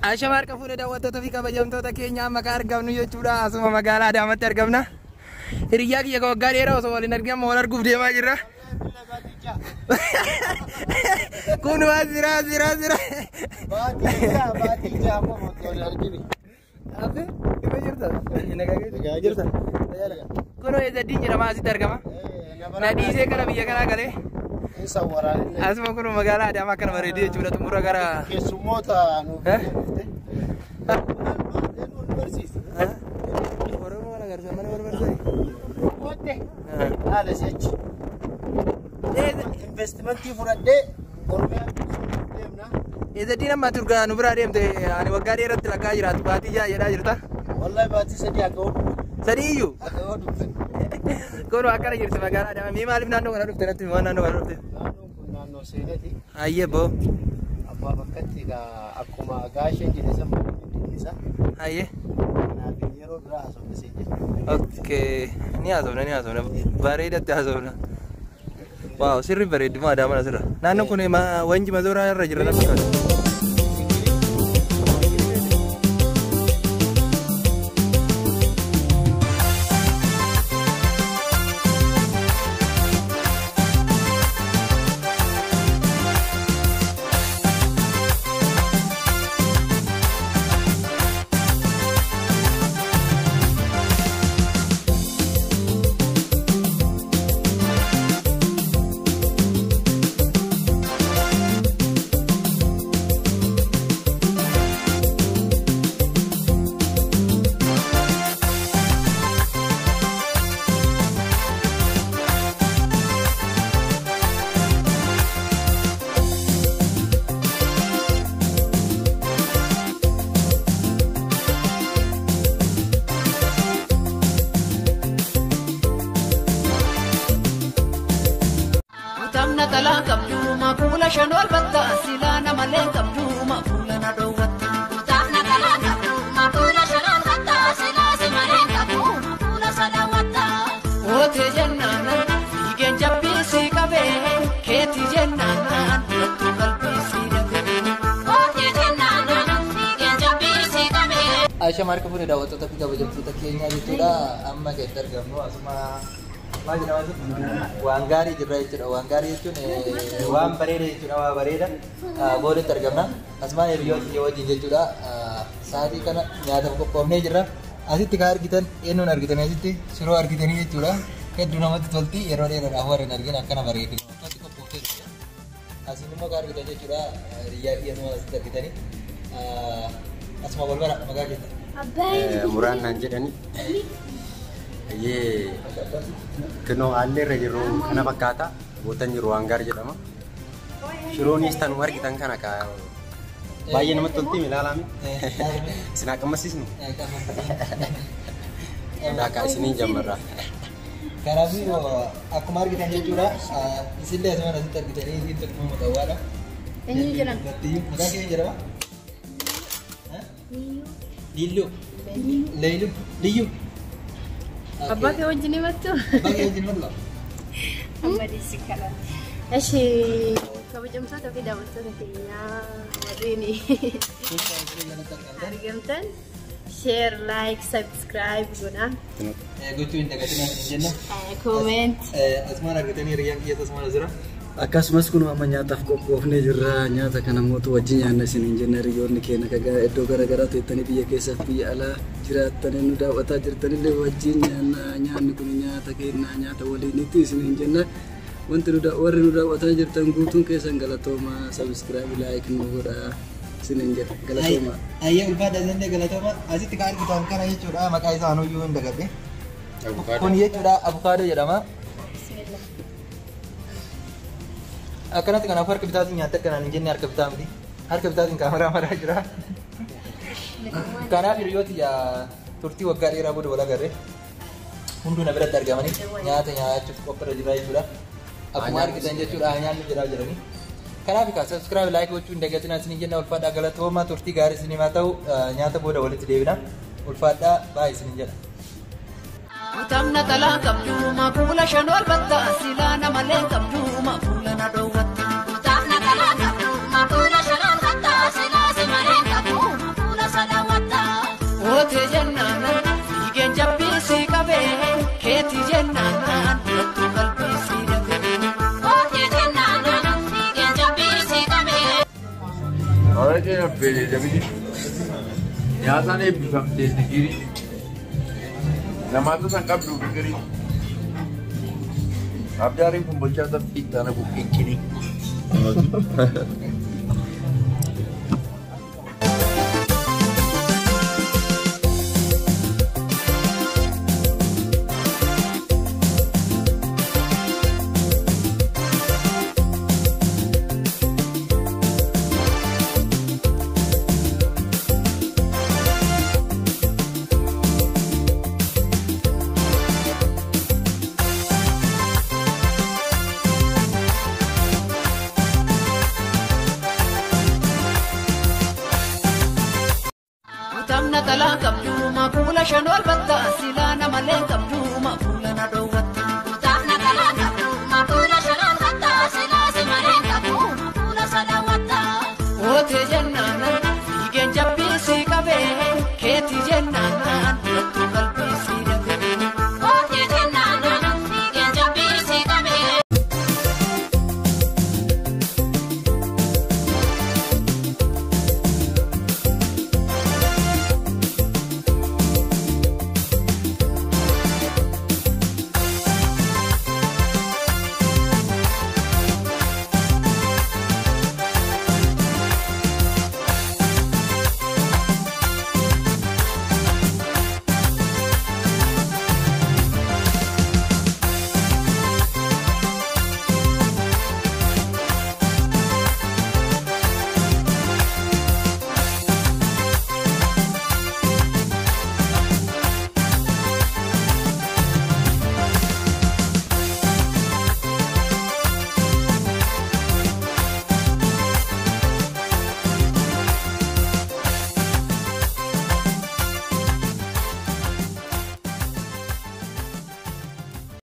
Ashamaa harka fuudhee daawwattoota fi kabajamtoota keenya amma kan argamnu jechuudha. Asuma magaalaa Adaamaatti argamna. Hiriyaa kiyya waggaa dheeraa osoo waliin argamu wal arguuf deemaa jirra. Kun waan zira. Baatijaa moo mootoo argini? Abe, iba jirta. Kunoo Ezzaddiin jedhama asitti argama. Na dhiisee kana biyya kanaa galee. Asuma kun magaalaa Adaamaa kana bareedee jechuudha. Xumura gara keessummoota nuuf Oromoo wal agarsiisa mana barbaadde. Haala sechi. Investimentii fudhadhee Oromiyaa deemna. Ezzaddiin amma turgaa nu biraa deemte ani waggaa dheeratti lakkaa jiraatu baatii ja'a jedhaa jirta. Wallahi baatii sadii akka oolu. Sadii iyyuu? Akka oolu. Kunoo akkana jirti magaalaa Adaamaa. Mee maaliif naannoo kana dhufte natti waan naannoo kana dhufte? Naannoon kun naannoo seenati. Ayyee boo. Abbaa bakkatti akkuma gaashee jedhe sama isa. Ayyee. Kanaaf yeroo biraa haasofnee jira. Okay. Ni haasofna. Bareedatti haasofna. Waaw sirri bareedduma Adaamaa asirra. Naannoon kun wanji mazooraa irra jira natti fakkaata. Natalan kabduma pula shanol batta silana malen kabduma pula nadowata. Natalan kabduma pula shanol batta silana malen kabduma pula sadawata. Ote jennana igen jabbi si kabe keti jennana tu kalbi si dabe. Ote jennana igen jabbi si kabe. Aisha marka fuudhee daawwattoota fi kabajamtoota keenya jechuudha. Amma keessatti argamnu asuma maal jedhama waan gaarii jirra jechuudha. Waan gaarii jechuun waan bareeda jechuudha. Waan bareeda boodatti argamna. Asumaan hiriyoota kiyya wajjin jechuudha. Sa'aatii kana nyaataaf qophoofnee jirra. Asitti kan argitan eenyuun argitan asitti shiroo argitanii jechuudha. Hedduu namatti tolti yeroo dheeraadhaaf warreen argin akkana bareedina uffatti qophooftee jirti. Asiin immoo kan argitan jechuudha. Hiriyaa kiyya immoo asitti argitanii. Asuma wal bara maqaa keessa. Muraan naan jedhani. Kunoo haalli irra jiru kana fakkaata. Bootan jiru waan gaarii jedhama. Shiroonis tanuma argitan kana baay'ee namatti tolti ilaalame. Isin akkamasisnu. Dhaqaa isinii jammarra. Kanaafuu akkuma argitan jechuudha. Isinlee asuma asitti argitanii isiin tokko mutawwaadha. Eenyu jedhama? Maqaa kee jedhama? Lillu. Leelu. Liyyu. Abbaa kee wajjin himattu? Abbaa kee wajjin himattu? Amma dhiisi kana. Eshi kabajamtoota fi daawwattoota keenyaa warreen argamtan share, like, subscribe godhaa. Gochuu hin dagatinaa hin jenna. Comment. Asumaan argitanii hiriyyaan kiyya asumaan jira. Akkasumas kun amma nyaataaf qophoofnee jirra. Nyaata kana mootu wajjin nyaanna isin hin jenna. Hiriyoonni keenya kagaa iddoo garaagaraa teettanii biyya keessaa fi biyya alaa jiraatanii nu daawwataa jirtanillee wajjin nyaanna. Nyaanni kun nyaata keenyaa nyaata waliinitti isin hin jenna. Wanti warri nu daawwataa jirtan guutuun keessan galatooma. Subscribe, like nu godhaa isin hin jenna. Galatooma. Ayyee ulfaadha isinillee galatooma. Asitti kan argitan kana jechuudha. Maqaa isaanuyyuu hin dagadhe. Kun jechuudha abukaadoo jedhama. Akkanatti kanaaf harka bitaatiin nyaatta akkanaan hin jenne harka bitaa miti. Harka bitaatiin kaameraa maraa jira. Kanaaf hiriyooti turtii waggaa dheeraa booda wal agarre hunduu na biratti argamanii nyaata nyaachuuf qophiirra jira jechuudha. Akkuma argitan jechuudha nyaanni jiraa jiranii. Kanaaf subscribe, like gochuu hin dagatinaa isin jenna. Ulfaadhaa galatooma turtii gaarii isin himaa ta'u nyaata booda walitti deebina. Ulfaadhaa baay'ee isin jedha. Utamna talaan kabduma pula shanol batta silana malen kabduma pula nadowata. Utamna talaan kabduma pula shanol batta silana malen kabduma. Ahora que nos pide, ya vi. Ya están en desde Kiri. La mata tan capro que Kiri. Abjari pun bocah tak kita nak bukit Kiri. Tamna tala kabdu ma pula shanwal batta silana malen kabdu ma pula na dawat